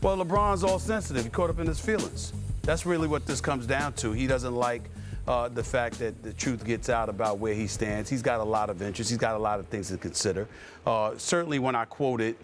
Well, LeBron's all sensitive. He caught up in his feelings. That's really what this comes down to. He doesn't like the fact that the truth gets out about where he stands. He's got a lot of interests. He's got a lot of things to consider. Certainly when I quoted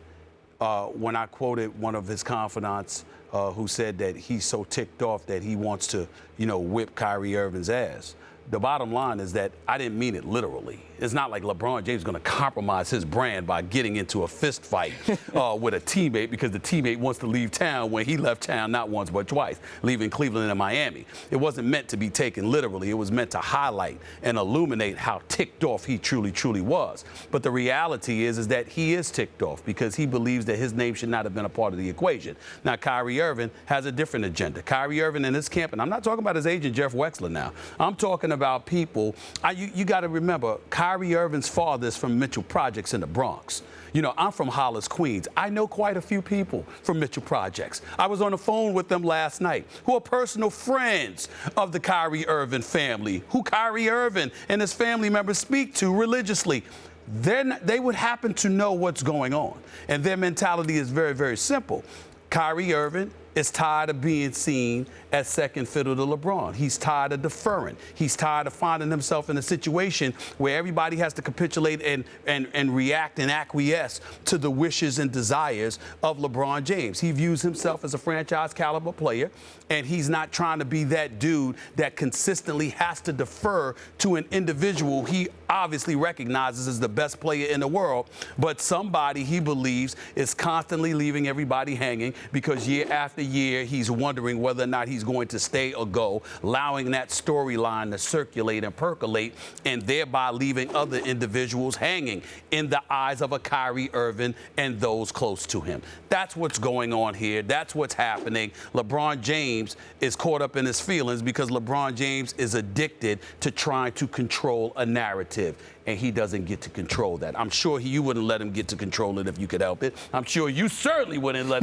one of his confidants who said that he's so ticked off that he wants to, whip Kyrie Irving's ass. The bottom line is that I didn't mean it literally. It's not like LeBron James is going to compromise his brand by getting into a fist fight with a teammate because the teammate wants to leave town when he left town not once but twice, leaving Cleveland and Miami. It wasn't meant to be taken literally. It was meant to highlight and illuminate how ticked off he truly was. But the reality is that he is ticked off because he believes that his name should not have been a part of the equation. Now, Kyrie Irving has a different agenda. Kyrie Irving and his camp, and I'm not talking about his agent, Jeff Wexler now. I'm talking about people. You got to remember, Kyrie Irving's father is from Mitchell Projects in the Bronx. I'm from Hollis, Queens. I know quite a few people from Mitchell Projects. I was on the phone with them last night who are personal friends of the Kyrie Irving family, who Kyrie Irving and his family members speak to religiously. They would happen to know what's going on. And their mentality is very, very simple. Kyrie Irving is tired of being seen as second fiddle to LeBron. He's tired of deferring. He's tired of finding himself in a situation where everybody has to capitulate and react and acquiesce to the wishes and desires of LeBron James. He views himself as a franchise caliber player, and he's not trying to be that dude that consistently has to defer to an individual he obviously recognizes as the best player in the world, but somebody he believes is constantly leaving everybody hanging because year after year he's wondering whether or not he's going to stay or go, allowing that storyline to circulate and percolate, and thereby leaving other individuals hanging in the eyes of a Kyrie Irving and those close to him. That's what's going on here. That's what's happening. LeBron James is caught up in his feelings because LeBron James is addicted to trying to control a narrative, and he doesn't get to control that. I'm sure you wouldn't let him get to control it if you could help it. I'm sure you certainly wouldn't let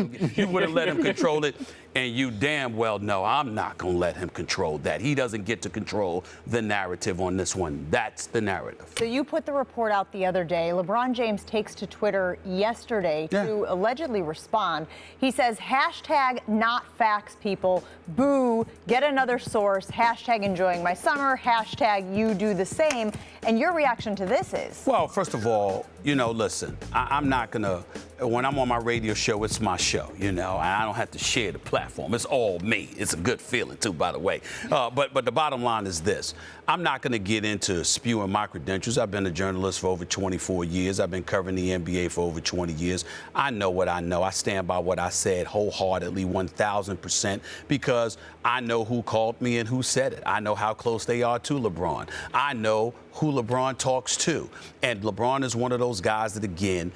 him control it, and you damn well know I'm not going to let him control that. He doesn't get to control the narrative on this one. That's the narrative. So you put the report out the other day. LeBron James takes to Twitter yesterday to allegedly respond. He says, hashtag not facts, people. Boo, get another source. Hashtag enjoying my summer. Hashtag you do the same. And your reaction to this is? Well, first of all, listen, I'm not going to, when I'm on my radio show, it's my show, and I don't have to share the platform. It's all me. It's a good feeling, too, by the way. But the bottom line is this. I'm not going to get into spewing my credentials. I've been a journalist for over 24 years. I've been covering the NBA for over 20 years. I know what I know. I stand by what I said wholeheartedly, 1,000%, because I know who called me and who said it. I know how close they are to LeBron. I know who LeBron talks to. And LeBron is one of those guys that, again,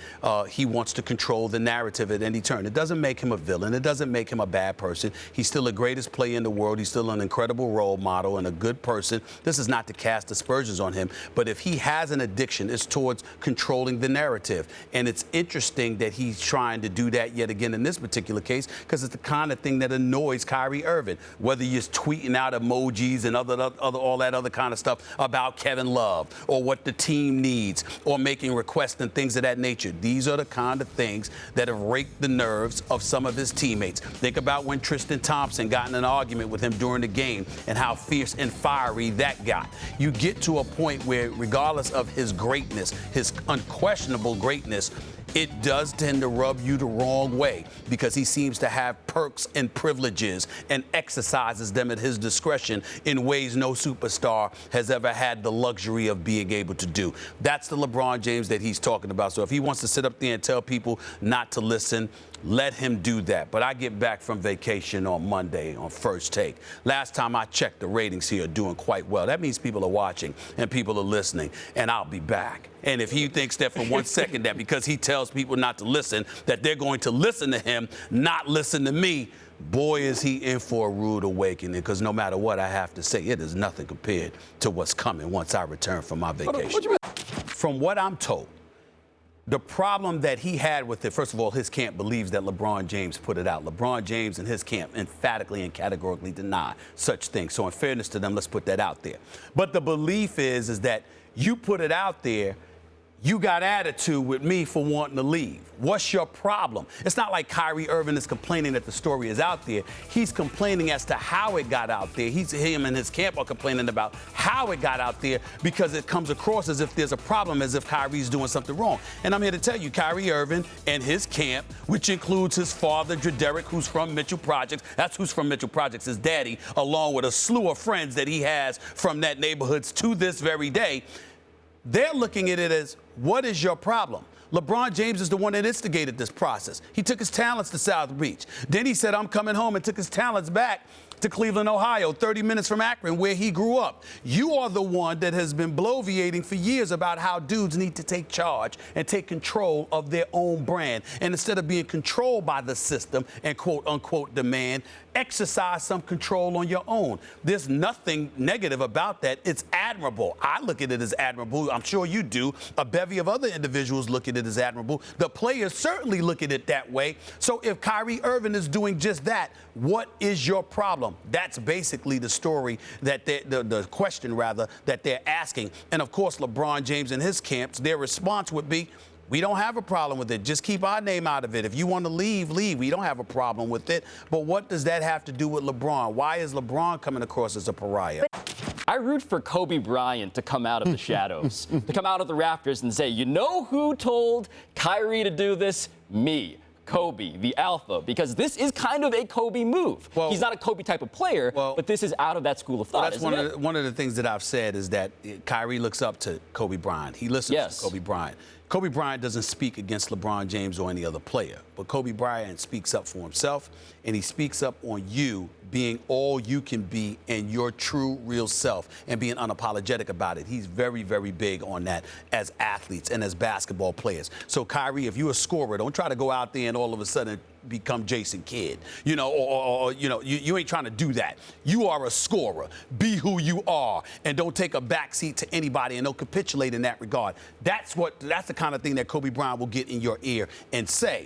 he wants to control the narrative at any turn. It doesn't make him a villain. It doesn't make him a bad person. He's still the greatest player in the world. He's still an incredible role model and a good person. This is not to cast aspersions on him, but if he has an addiction, it's towards controlling the narrative. And it's interesting that he's trying to do that yet again in this particular case, because it's the kind of thing that annoys Kyrie Irving, whether you're tweeting out emojis and all that other kind of stuff about Kevin Love or what the team needs or making requests and things of that nature. These are the kind of things that have raked the nerves of some of his teammates. Think about when Tristan Thompson got in an argument with him during the game and how fierce and fiery that got. You get to a point where, regardless of his greatness, his unquestionable greatness, it does tend to rub you the wrong way because he seems to have perks and privileges and exercises them at his discretion in ways no superstar has ever had the luxury of being able to do. That's the LeBron James that he's talking about. So if he wants to sit up there and tell people not to listen, let him do that. But I get back from vacation on Monday on First Take. Last time I checked, the ratings here are doing quite well. That means people are watching and people are listening, and I'll be back. And if he thinks that for 1 second that because he tells people not to listen, that they're going to listen to him, not listen to me, boy, is he in for a rude awakening, because no matter what I have to say, it is nothing compared to what's coming once I return from my vacation. From what I'm told, the problem that he had with it, first of all, his camp believes that LeBron James put it out. LeBron James and his camp emphatically and categorically deny such things. So in fairness to them, let's put that out there. But the belief is that you put it out there you got attitude with me for wanting to leave. What's your problem? It's not like Kyrie Irving is complaining that the story is out there. He's complaining as to how it got out there. Him and his camp are complaining about how it got out there because it comes across as if there's a problem, as if Kyrie's doing something wrong. And I'm here to tell you, Kyrie Irving and his camp, which includes his father, Drederick, who's from Mitchell Projects. That's who's from Mitchell Projects, his daddy, along with a slew of friends that he has from that neighborhoods to this very day. They're looking at it as, what is your problem? LeBron James is the one that instigated this process. He took his talents to South Beach. Then he said, I'm coming home, and took his talents back to Cleveland, Ohio, 30 minutes from Akron, where he grew up. You are the one that has been bloviating for years about how dudes need to take charge and take control of their own brand. And instead of being controlled by the system and quote unquote demand, exercise some control on your own. There's nothing negative about that. It's admirable. I look at it as admirable. I'm sure you do. A bevy of other individuals look at it as admirable. The players certainly look at it that way. So if Kyrie Irving is doing just that, what is your problem? That's basically the story that the question rather that they're asking. And of course, LeBron James and his camps, their response would be, we don't have a problem with it. Just keep our name out of it. If you want to leave, leave. We don't have a problem with it. But what does that have to do with LeBron? Why is LeBron coming across as a pariah? I root for Kobe Bryant to come out of the shadows, to come out of the rafters and say, you know who told Kyrie to do this? Me. Kobe, the alpha, because this is kind of a Kobe move. Well, he's not a Kobe type of player, but this is out of that school of thought. Well, that's one of the things that I've said is that Kyrie looks up to Kobe Bryant. He listens to Kobe Bryant. Kobe Bryant doesn't speak against LeBron James or any other player, but Kobe Bryant speaks up for himself, and he speaks up on you being all you can be and your true, real self and being unapologetic about it. He's very, very big on that as athletes and as basketball players. So, Kyrie, if you're a scorer, don't try to go out there and all of a sudden become Jason Kidd, or you ain't trying to do that. You are a scorer. Be who you are, and don't take a backseat to anybody, and don't capitulate in that regard. That's the kind of thing that Kobe Bryant will get in your ear and say.